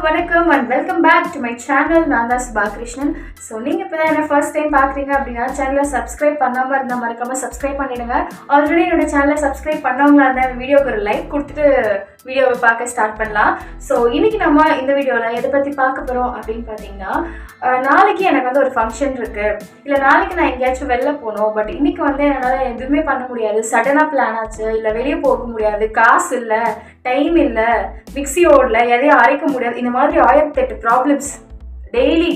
வணக்கம் and welcome back to my channel. நான் தான் சுபா கிருஷ்ணன். ஸோ நீங்கள் இப்போ தான் என்ன ஃபர்ஸ்ட் டைம் பார்க்குறீங்க அப்படின்னா சேனலை சப்ஸ்கிரைப் பண்ணாமல் இருந்தால் மறக்காமல் சப்ஸ்கிரைப் பண்ணிவிடுங்க. ஆல்ரெடி என்னோட சேனலை சப்ஸ்கிரைப் பண்ணவங்களா இருந்தால் வீடியோக்கு ஒரு லைக் கொடுத்துட்டு வீடியோவை பார்க்க ஸ்டார்ட் பண்ணலாம். ஸோ இன்றைக்கி நம்ம இந்த வீடியோவில் எதை பற்றி பார்க்க போகிறோம் அப்படின்னு பார்த்தீங்கன்னா, நாளைக்கு எனக்கு வந்து ஒரு ஃபங்க்ஷன் இருக்குது, இல்லை நாளைக்கு நான் எங்கேயாச்சும் வெளில போகணும், பட் இன்றைக்கி வந்து என்னால் எதுவுமே பண்ண முடியாது, சடனாக பிளான் ஆச்சு, இல்லை வெளியே போக முடியாது, காசு இல்லை, டைம் இல்லை, மிக்ஸி ஓடல, எதையும் அரைக்க முடியாது, இந்த மாதிரி 1008 ப்ராப்ளம்ஸ் டெய்லி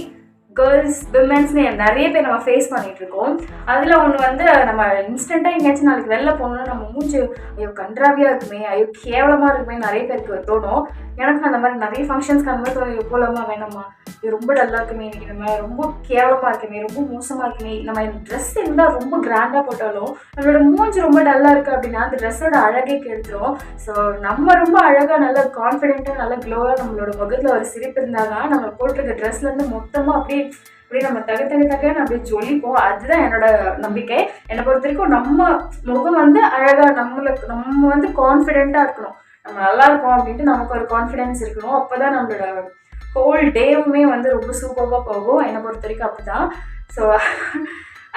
கேர்ள்ஸ் விமென்ஸ்னு நிறைய பேர் நம்ம ஃபேஸ் பண்ணிகிட்ருக்கோம். அதில் ஒன்று வந்து நம்ம இன்ஸ்டண்ட்டாக எங்கேயாச்சும் நாளைக்கு வெளில போகணுன்னா நம்ம மூஞ்சி ஐயோ கன்றாவியாக இருக்குமே, ஐயோ கேவலமாக இருக்குமே நிறைய பேருக்கு தோணும். எனக்கு அந்த மாதிரி நிறைய ஃபங்க்ஷன்ஸ்க்கு அந்த மாதிரி தோணும், போகலாமா வேணாமா, இது ரொம்ப டல்லாக இருக்குமே, இன்றைக்கி நம்ம ரொம்ப கேவலமாக இருக்குமே, ரொம்ப மோசமாக இருக்குமே, நம்ம ட்ரெஸ் இருந்தால் ரொம்ப கிராண்டாக போட்டாலும் நம்மளோட மூஞ்சி ரொம்ப டல்லாக இருக்குது அப்படின்னா அந்த ட்ரெஸ்ஸோட அழகே கெடுத்துரும். ஸோ நம்ம ரொம்ப அழகாக நல்லா கான்ஃபிடென்ட்டாக நல்லா க்ளோவாக நம்மளோட முகத்தில் ஒரு சிரிப்பு இருந்தால் தான் நம்ம போட்டிருக்க ட்ரெஸ்லேருந்து மொத்தமாக அப்படியே நம்ம தகன்னு அப்படியே ஜொலிப்போம். அதுதான் என்னோட நம்பிக்கை. என்னை பொறுத்த வரைக்கும் நம்ம முகம் வந்து அழகாக நம்ம வந்து கான்ஃபிடென்ட்டாக இருக்கணும், நம்ம நல்லா இருக்கோம் அப்படின்ட்டு நமக்கு ஒரு கான்ஃபிடென்ஸ் இருக்கணும். அப்போ தான் நம்மளோட ஹோல் டேவுமே வந்து ரொம்ப சூப்பராக போகும். என்னை பொறுத்த வரைக்கும் அப்படி தான். ஸோ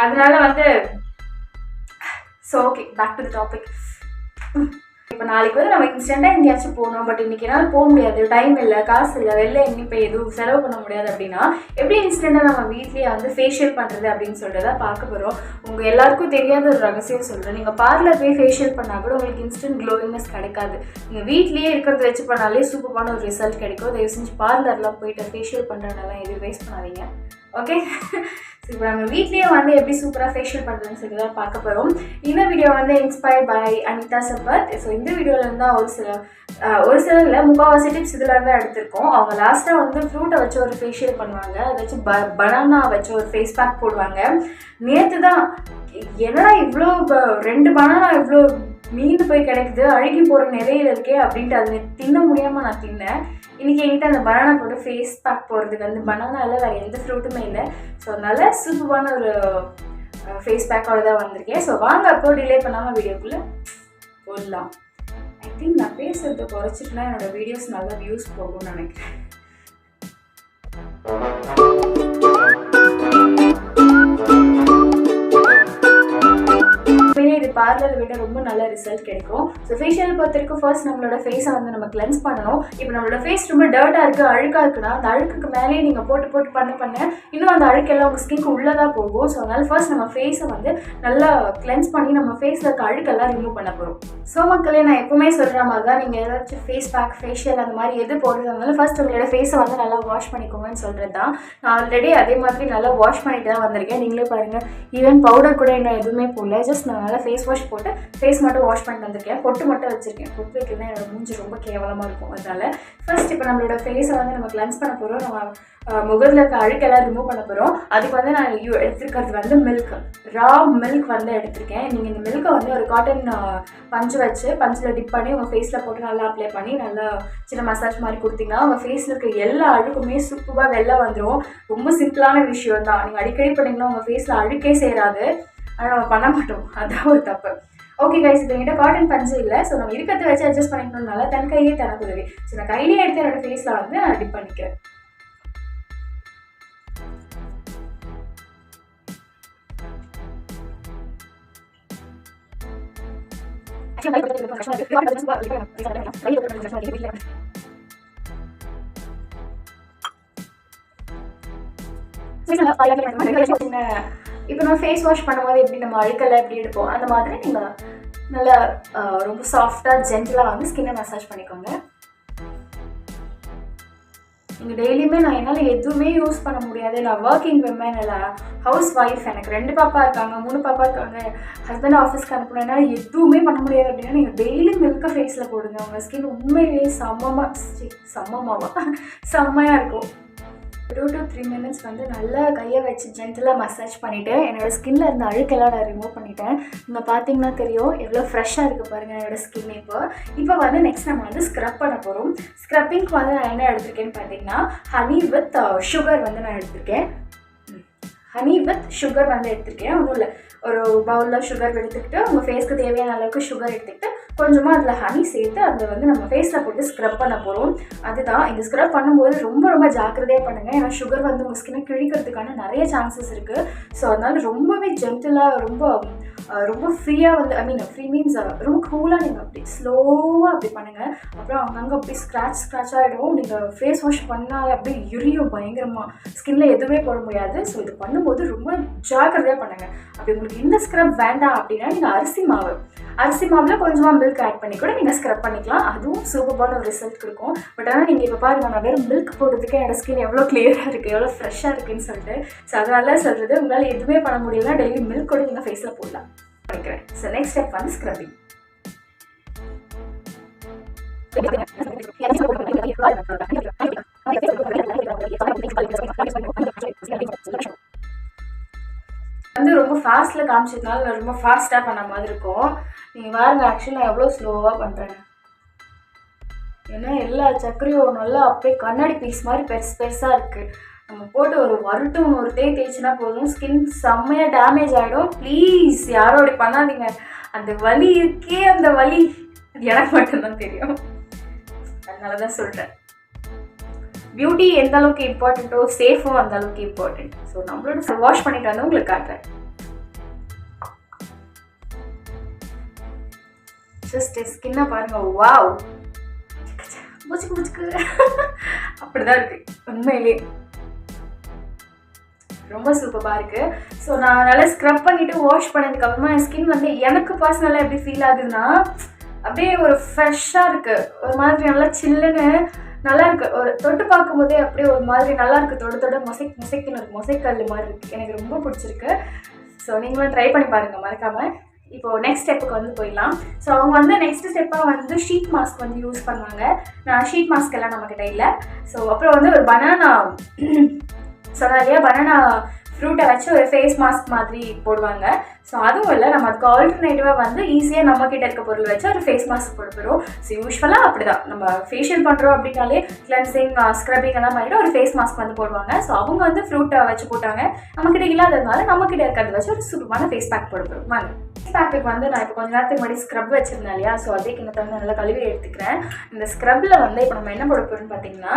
அதனால வந்து okay, back to the topic. இப்போ நாளைக்கு வந்து நம்ம இன்ஸ்டண்ட்டாக எங்கேயாச்சும் போகணும், பட் இன்றைக்கி என்னால் போக முடியாது, டைம் இல்லை, காசு இல்லை, வெளில எங்கேயும் இப்போ எதுவும் செலவு பண்ண முடியாது அப்படின்னா எப்படி இன்ஸ்டண்ட்டாக நம்ம வீட்லேயே வந்து ஃபேஷியல் பண்ணுறது அப்படின்னு சொல்லிட்டு தான் பார்க்க போகிறோம். உங்கள் எல்லாருக்கும் தெரியாத ஒரு ரகசியம் சொல்கிறேன். நீங்கள் பார்லர் போய் ஃபேஷியல் பண்ணால் கூட உங்களுக்கு இன்ஸ்டன்ட் க்ளோயிங்னஸ் கிடைக்காது. நீங்கள் வீட்லேயே இருக்கிறத வச்சு பண்ணாலே சூப்பரான ஒரு ரிசல்ட் கிடைக்கும். தயவு செஞ்சு பார்லர்லாம் போயிட்டு ஃபேஷியல் பண்ணுறதுனால எதுவும் வேஸ்ட் பண்ணாதீங்க. ஓகே, இப்போ நம்ம வீட்லேயே வந்து எப்படி சூப்பராக ஃபேஷியல் பண்ணுறதுன்னு சொல்லி தான் பார்க்க போகிறோம். இந்த வீடியோ வந்து inspired by Anitha Sampath. So இந்த வீடியோவில் தான் ஒரு சில இல்லை முக்கால்வாசி டிப்ஸ் இதில் தான் எடுத்திருக்கோம். அவங்க லாஸ்ட்டாக வந்து ஃப்ரூட்டை வச்சு ஒரு ஃபேஷியல் பண்ணுவாங்க, அதை வச்சு பனானா வச்சு ஒரு ஃபேஸ் பேக் போடுவாங்க. நேற்று தான் என்னடா இவ்வளோ 2 பனானா இவ்வளோ மீந்து போய் கிடைக்குது, அழுகி போகிற நிலையில் இருக்கே அப்படின்ட்டு அதை தின்ன முடியாமல் நான் தின்னேன். இன்றைக்கி என்கிட்ட அந்த பனானா போட்டு ஃபேஸ் பேக் போடுறதுக்கு அந்த பனானா இல்லை, வேறு எந்த ஃப்ரூட்டுமே இல்லை. ஸோ அதனால் சூப்பரான ஒரு ஃபேஸ் பேக்கோடு தான் வந்திருக்கேன். ஸோ வாங்க அப்போ டிலே பண்ணாமல் வீடியோக்குள்ளே போடலாம். ஐ திங்க் நான் பேசுகிறத குறைச்சிட்டுனா என்னோடய வீடியோஸ் நல்லா வியூஸ் போகும்னு நினைக்கிறேன். இது பார்லரை விட ரொம்ப நல்ல ரிசல்ட் கிடைக்கும். ஸோ ஃபேஷியல் பொறுத்த வரைக்கும் ஃபர்ஸ்ட் நம்மளோட ஃபேஸை வந்து நம்ம கிளென்ஸ் பண்ணணும். இப்போ நம்மளோட ஃபேஸ் ரொம்ப டர்ட்டாக இருக்குது, அழுக்காக இருக்குன்னா அந்த அழுக்குக்கு மேலேயே நீங்கள் போட்டு பண்ண இன்னும் அந்த அழுக்கெல்லாம் உங்கள் ஸ்கின்க்கு உள்ளதாக போகும். ஸோ அதனால் ஃபர்ஸ்ட் நம்ம ஃபேஸை வந்து நல்லா கிளென்ஸ் பண்ணி நம்ம ஃபேஸில் இருக்க அழுக்கெல்லாம் ரிமூவ் பண்ண போகிறோம். ஸோ மக்களே, நான் எப்பவுமே சொல்கிற மாதிரி தான், நீங்கள் ஏதாச்சும் ஃபேஸ் பேக் ஃபேஷியல் அந்த மாதிரி எது போடுறதுனால ஃபர்ஸ்ட் உங்களோட ஃபேஸை வந்து நல்லா வாஷ் பண்ணிக்கோங்கன்னு சொல்கிறது தான். நான் ஆல்ரெடி அதே மாதிரி நல்லா வாஷ் பண்ணிட்டு தான் வந்திருக்கேன். நீங்களே பாருங்கள், ஈவன் பவுடர் கூட இன்னும் எதுவுமே போடல, ஜஸ்ட் நான் நல்லா ஃபேஸ் வாஷ் போட்டு ஃபேஸ் மட்டும் வாஷ் பண்ணிட்டு வந்திருக்கேன். பொட்டு மட்டும் வச்சுருக்கேன். பொட்டு வைக்கிறது என்னோட மூஞ்சி ரொம்ப கேவலமாக இருக்கும். அதனால் ஃபர்ஸ்ட் இப்போ நம்மளோட ஃபேஸை வந்து நம்ம கிளென்ஸ் பண்ண போகிறோம். நம்ம முகத்தில் இருக்க அழுக்கெல்லாம் ரிமூவ் பண்ண போகிறோம். அதுக்கு வந்து நான் எடுத்துருக்கிறது வந்து மில்க், ரா மில்க் வந்து எடுத்திருக்கேன். நீங்கள் இந்த மில்கை வந்து ஒரு காட்டன் பஞ்சு வச்சு பஞ்சில் டிப் பண்ணி உங்கள் ஃபேஸில் போட்டு நல்லா அப்ளை பண்ணி நல்லா சின்ன மசாஜ் மாதிரி கொடுத்தீங்கன்னா உங்கள் ஃபேஸில் இருக்க எல்லா அழுக்குமே சூப்பராக வெளில வந்துடும். ரொம்ப சிம்பிளான விஷயம் தான். நீங்கள் அடிக்கடி பண்ணிங்கன்னா உங்கள் ஃபேஸில் அழுக்கே சேராது. ஆனால் நம்ம பண்ண மாட்டோம், அதுதான் ஒரு தப்பு. ஓகே கைஸ், இப்போ என்கிட்ட காட்டன் பஞ்சு இல்லை. ஸோ நம்ம இருக்கிறத வச்சு அட்ஜஸ்ட் பண்ணிக்கணும்னால தன் கையிலே தனக்கு உதவி. ஸோ நான் கையிலே எடுத்து என்னோடய ஃபேஸில் வந்து நான் டிப் பண்ணிக்கிறேன். இப்போ நம்ம ஃபேஸ் வாஷ் பண்ணும்போது எப்படி நம்ம அழுக்கெல்லாம் எப்படி எடுப்போம், அந்த மாதிரி நீங்கள் நல்லா ரொம்ப சாஃப்டாக ஜென்டலாக வந்து ஸ்கின்னை மசாஜ் பண்ணிக்கோங்க. நீங்கள் டெய்லியுமே நான் என்னால் எதுவுமே யூஸ் பண்ண முடியாது, நான் ஒர்க்கிங் விமன், இல்லை ஹவுஸ் ஒய்ஃப், எனக்கு 2 பாப்பா இருக்காங்க, 3 பாப்பா இருக்காங்க, ஹஸ்பண்ட் ஆஃபீஸ்க்கு அனுப்பணும், என்னால் எதுவுமே பண்ண முடியாது அப்படின்னா நீங்கள் டெய்லி மில்கை ஃபேஸில் போடுங்க. உங்கள் ஸ்கின் உண்மையிலேயே செம்மையாக இருக்கும். 2 to 3 minutes வந்து நல்லா கையை வச்சு ஜென்டலாக மசாஜ் பண்ணிவிட்டு என்னோடய ஸ்கின்னில் இருந்த அழுக்கெல்லாம் நான் ரிமூவ் பண்ணிட்டேன். நீங்கள் பார்த்தீங்கன்னா தெரியும் எவ்வளோ ஃப்ரெஷ்ஷாக இருக்குது பாருங்கள் என்னோடய ஸ்கின். இப்போ வந்து நெக்ஸ்ட் நம்ம வந்து ஸ்க்ரப் பண்ண போகிறோம். ஸ்க்ரப்பிங்க்கு வந்து நான் என்ன எடுத்திருக்கேன்னு பார்த்தீங்கன்னா ஹனி வித் சுகர் வந்து நான் எடுத்திருக்கேன். ஹனி வித் சுகர் வந்து எடுத்திருக்கேன். ஒன்றும் இல்லை, ஒரு பவுலில் சுகர் எடுத்துக்கிட்டு உங்கள் ஃபேஸ்க்கு தேவையான அளவுக்கு சுகர் எடுத்துக்கிட்டு கொஞ்சமாக அதில் ஹனி சேர்த்து அதை வந்து நம்ம ஃபேஸில் போட்டு ஸ்க்ரப் பண்ண போகிறோம். அதுதான் இந்த ஸ்க்ரப் பண்ணும்போது ரொம்ப ரொம்ப ஜாக்கிரதையாக பண்ணுங்கள். ஏன்னா சுகர் வந்து உங்கள் ஸ்கின்னை கிழிக்கிறதுக்கான நிறைய சான்சஸ் இருக்குது. ஸோ அதனால் ரொம்பவே ஜென்டிலாக ரொம்ப ஃப்ரீயாக வந்து ஃப்ரீ மீன்ஸ் ரொம்ப கூலாக நீங்கள் அப்படி ஸ்லோவாக அப்படி பண்ணுங்கள். அப்புறம் அங்கங்கே அப்படி ஸ்க்ராட்ச் ஆகிடும். நீங்கள் ஃபேஸ் வாஷ் பண்ணால் அப்படியே எரியும் பயங்கரமாக, ஸ்கின்னில் எதுவுமே போட முடியாது. ஸோ இது பண்ணும்போது ரொம்ப ஜாக்கிரதையாக பண்ணுங்கள். அப்படி உங்களுக்கு இந்த ஸ்க்ரப் வேண்டாம் அப்படின்னா நீங்கள் அரிசி மாவில் கொஞ்சமாக மில்க் ஆட் பண்ணி கூட நீங்கள் ஸ்க்ரப் பண்ணிக்கலாம். அதுவும் சூப்பரான ஒரு ரிசல்ட் கொடுக்கும். பட் ஆனால் நீங்கள் இப்போ பாருங்கள், நான் வெறும் மில்க் போடுறதுக்கே என்னோட ஸ்கின் எவ்வளோ கிளியராக இருக்குது, எவ்வளோ ஃப்ரெஷ்ஷாக இருக்குதுன்னு சொல்லிட்டு. ஸோ அதனால சொல்கிறது, உங்களால் எதுவுமே பண்ண முடியலன்னா டெய்லி மில்க் கூட நீங்கள் ஃபேஸில் போடலாம் நினைக்கிறேன். ஸோ நெக்ஸ்ட் ஸ்டெப் வந்து ஸ்க்ரப்பிங். வந்து ரொம்ப ஃபாஸ்ட்டில் காமிச்சதுனால நான் ரொம்ப ஃபாஸ்ட்டாக பண்ண மாதிரி இருக்கும். நீங்கள் பாருங்க, ஆக்சுவலி நான் எவ்வளோ ஸ்லோவாக பண்ணுறேன். ஏன்னா எல்லா சக்கரையும் நல்லா அப்படியே கண்ணாடி பீஸ் மாதிரி பெருசாக இருக்குது. நம்ம போட்டு ஒரு தேய்ச்சினா போதும், ஸ்கின் செம்மையாக டேமேஜ் ஆகிடும். ப்ளீஸ் யாரும் அப்படி பண்ணாதீங்க. அந்த வலி இருக்கே, அந்த வலி எனக்கு மட்டும்தான் தெரியும். அதனால தான் சொல்கிறேன், பியூட்டி எந்த அளவுக்கு இம்பார்ட்டண்ட்டோ சேஃபும் அந்த அளவுக்கு இம்பார்ட்டண்ட். ஸோ நம்மளோட வாஷ் பண்ணிட்டு வந்து உங்களுக்கு காட்டுறேன். ஜஸ்ட் ஸ்கின்னை பாருங்க, வாவ் முச்சுக்கு அப்படிதான் இருக்கு. உண்மையிலே ரொம்ப சூப்பராக இருக்குது. ஸோ நான் நல்லா ஸ்க்ரப் பண்ணிவிட்டு வாஷ் பண்ணதுக்கப்புறமா என் ஸ்கின் வந்து எனக்கு பர்சனலாக எப்படி ஃபீல் ஆகுதுன்னா, அப்படியே ஒரு ஃப்ரெஷ்ஷாக இருக்குது, ஒரு மாதிரி நல்லா சில்லுன்னு நல்லா இருக்குது. ஒரு தொட்டு பார்க்கும்போதே அப்படியே ஒரு மாதிரி நல்லா இருக்குது. தொட மொசைக்குன்னு மொசைக்கல் மாதிரி இருக்குது. எனக்கு ரொம்ப பிடிச்சிருக்கு. ஸோ நீங்களும் ட்ரை பண்ணி பாருங்கள் மறக்காமல். இப்போது நெக்ஸ்ட் ஸ்டெப்புக்கு வந்து போயிடலாம். ஸோ அவங்க வந்து நெக்ஸ்ட் ஸ்டெப்பாக வந்து ஷீட் மாஸ்க் வந்து யூஸ் பண்ணுவாங்க. நான் ஷீட் மாஸ்க் எல்லாம் நம்மக்கிட்ட இல்லை. ஸோ அப்புறம் வந்து ஒரு பனானா சொன்னா இல்லையா, பனானா ஃப்ரூட்டை வச்சு ஒரு ஃபேஸ் மாஸ்க் மாதிரி போடுவாங்க. ஸோ அதுவும் இல்லை, நம்ம அதுக்கு ஆல்டர்னேட்டிவாக வந்து ஈஸியாக நம்மக்கிட்ட இருக்க பொருள் வச்சு ஒரு ஃபேஸ் மாஸ்க் போட போகிறோம். ஸோ யூஸ்வலாக அப்படி தான் நம்ம ஃபேஷியல் பண்ணுறோம் அப்படின்னாலே கிளென்சிங் ஸ்க்ரப்பிங் எல்லாம் பண்ணிவிட்டு ஒரு ஃபேஸ் மாஸ்க் வந்து போடுவாங்க. ஸோ அவங்க வந்து ஃப்ரூட்டை வச்சு போட்டாங்க. நம்மக்கிட்ட இல்லாததுனால நம்மக்கிட்ட இருக்கிறத வச்சு ஒரு சூப்பரான ஃபேஸ் பேக் போட போகிறோம். வாங்க. ஃபேஸ் பேக்குக்கு வந்து நான் இப்போ கொஞ்சம் நேரத்துக்கு முன்னாடி ஸ்க்ரப் வச்சுருந்தேன் இல்லையா, ஸோ அதே கிண்ணத்தை வந்து நல்லா கழுவி எடுத்துக்கிறேன். இந்த ஸ்க்ரப்பில் வந்து இப்போ நம்ம என்ன போட போகிறோம்னு பார்த்தீங்கன்னா,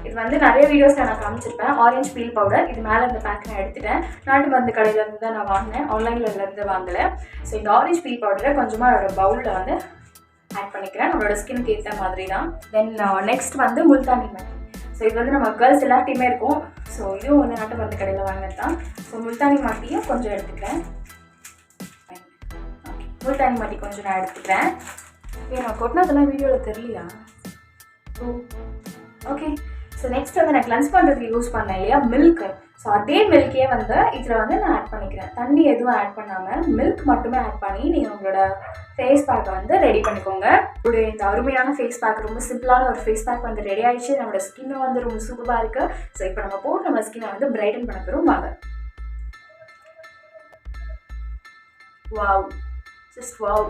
இது வந்து நிறைய வீடியோஸில் நான் காமிச்சிருப்பேன். ஆரஞ்சு பீல் பவுடர், இது மேலே இந்த பேக் நான் எடுத்துட்டேன். நாட்டு மருந்து கடையிலேருந்து தான் நான் வாங்கினேன், ஆன்லைன்லேருந்து வாங்கலை. ஸோ இந்த ஆரஞ்சு பீல் பவுடரை கொஞ்சமாக ஒரு பவுலில் வந்து ஆட் பண்ணிக்கிறேன். நம்மளோட ஸ்கின்னுக்கு ஏற்ற மாதிரி தான். தென் நெக்ஸ்ட் வந்து முல்தானி மட்டி. ஸோ இது வந்து நம்ம கேர்ள்ஸ் எல்லாத்தையுமே இருக்கும். ஸோ இதுவும் வந்து நாட்டு மருந்து கடையில் வாங்கினது தான். ஸோ முல்தானி மட்டியும் கொஞ்சம் எடுத்துக்கிறேன். முல்தானி மட்டி கொஞ்சம் நான் எடுத்துக்கிறேன். நான் கொட்டினதெல்லாம் வீடியோவில் தெரியலையா? ஓகே. ஸோ நெக்ஸ்ட் வந்து நான் கிளென்ஸ் பண்ணுறதுக்கு யூஸ் பண்ணேன் இல்லையா மில்க்கு. ஸோ அதே மில்கே வந்து இதில் வந்து நான் ஆட் பண்ணிக்கிறேன். தண்ணி எதுவும் ஆட் பண்ணாமல் மில்க் மட்டுமே ஆட் பண்ணி நீங்கள் உங்களோட ஃபேஸ் பேக்கை வந்து ரெடி பண்ணிக்கோங்க. இந்த அருமையான ஃபேஸ் பேக், ரொம்ப சிம்பிளான ஒரு ஃபேஸ் பேக் வந்து ரெடி ஆகிடுச்சு. நம்மளோட ஸ்கின்னை வந்து ரொம்ப சூப்பராக இருக்குது. ஸோ இப்போ நம்ம போட்டு நம்ம ஸ்கின்னை வந்து பிரைட்டன் பண்ண போகிறோம். வாங்க. வாவ், ஜஸ்ட் வாவ்,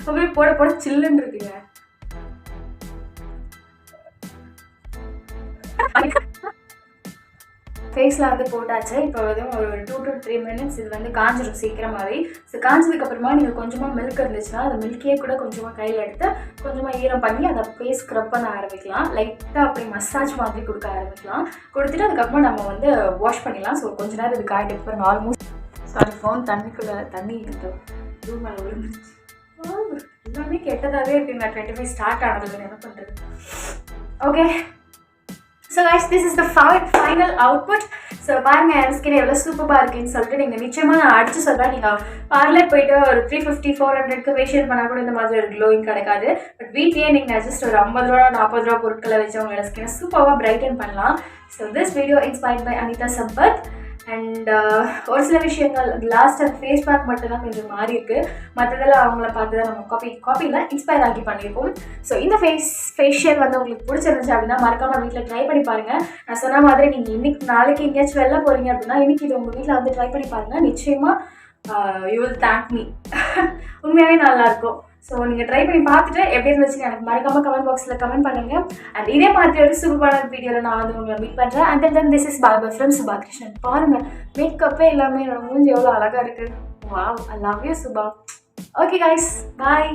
அப்படியே போட சில்லுன்னு இருக்குங்க. ஃபேஸில் வந்து போட்டாச்சு. இப்போ வந்து ஒரு 2 to 3 minutes இது வந்து காஞ்சிடும் சீக்கிரமாகவே. ஸோ காஞ்சதுக்கப்புறமா நீங்கள் கொஞ்சமாக மில்க் இருந்துச்சுன்னா அந்த மில்கே கூட கொஞ்சமாக கையில் எடுத்து கொஞ்சமாக ஈரம் பண்ணி அதை அப்படியே ஸ்க்ரப் பண்ண ஆரம்பிக்கலாம். லைட்டாக அப்படியே மசாஜ் மாதிரி கொடுக்க ஆரம்பிக்கலாம். கொடுத்துட்டு அதுக்கப்புறம் நம்ம வந்து வாஷ் பண்ணிடலாம். ஸோ கொஞ்ச நேரம் இது காயிட்டு பாருங்க. ஆல்மோஸ்ட் ஃபோன் தண்ணிக்குள்ளே தண்ணி இந்த ரூம் மேலே விழுந்துருச்சு. எல்லாமே கெட்டதாகவே இருக்குங்க. 25 ஸ்டார்ட் ஆனதுன்னு என்ன பண்ணுறது? Okay. So guys, this is the final output. So பாருங்கள் என் ஸ்கின் எவ்வளோ சூப்பராக இருக்குன்னு சொல்லிட்டு நீங்கள் நிச்சயமாக நான் அடித்து சொல்கிறேன். நீங்கள் பார்லர் போய்ட்டு ஒரு 350-400க்கு ஃபேஷியல் பண்ணால் கூட இந்த மாதிரி ஒரு க்ளோயிங் கிடைக்காது. பட் வீட்லேயே நீங்கள் ஜஸ்ட் ஒரு 50 ரூபா 40 ரூபா பொருட்களை வச்சு உங்களோட ஸ்கின்னை சூப்பராக பிரைட்டன் பண்ணலாம். So this video inspired by Anitha Sampath. And ஒரு சில விஷயங்கள் லாஸ்ட் அந்த ஃபேஸ் பேக் மட்டும்தான் கொஞ்சம் மாறி இருக்குது. மற்றதெல்லாம் அவங்கள பார்த்து தான் நம்ம காப்பியில் இன்ஸ்பயர் ஆகி பண்ணியிருக்கோம். ஸோ இந்த ஃபேஷியல் வந்து உங்களுக்கு பிடிச்சிருந்துச்சு அப்படின்னா மறக்காமல் வீட்டில் ட்ரை பண்ணி பாருங்கள். நான் சொன்ன மாதிரி நீங்கள் நாளைக்கு எங்கேயாச்சும் வெளில போகிறீங்க அப்படின்னா இன்றைக்கி இது உங்கள் வீட்டில் வந்து ட்ரை பண்ணி பாருங்கள். நிச்சயமாக யூ வில் தேங்க் மீ. உண்மையாகவே நல்லாயிருக்கும். ஸோ நீங்கள் ட்ரை பண்ணி பார்த்துட்டு எப்படி இருந்துச்சுன்னு எனக்கு மறக்காமல் கமெண்ட் பாக்ஸில் கமெண்ட் பண்ணுங்கள். அண்ட் இதே மாதிரி ஒரு சூப்பரான வீடியோவில் நான் வந்து உங்களை மீட் பண்ணுறேன். And then this is bye from Subha Krishnan. பாருங்கள் மேக்கப்பே எல்லாமே என்னோட மூஞ்சி எவ்வளோ அழகாக இருக்குது. Wow, I love you Subha. Okay guys, bye.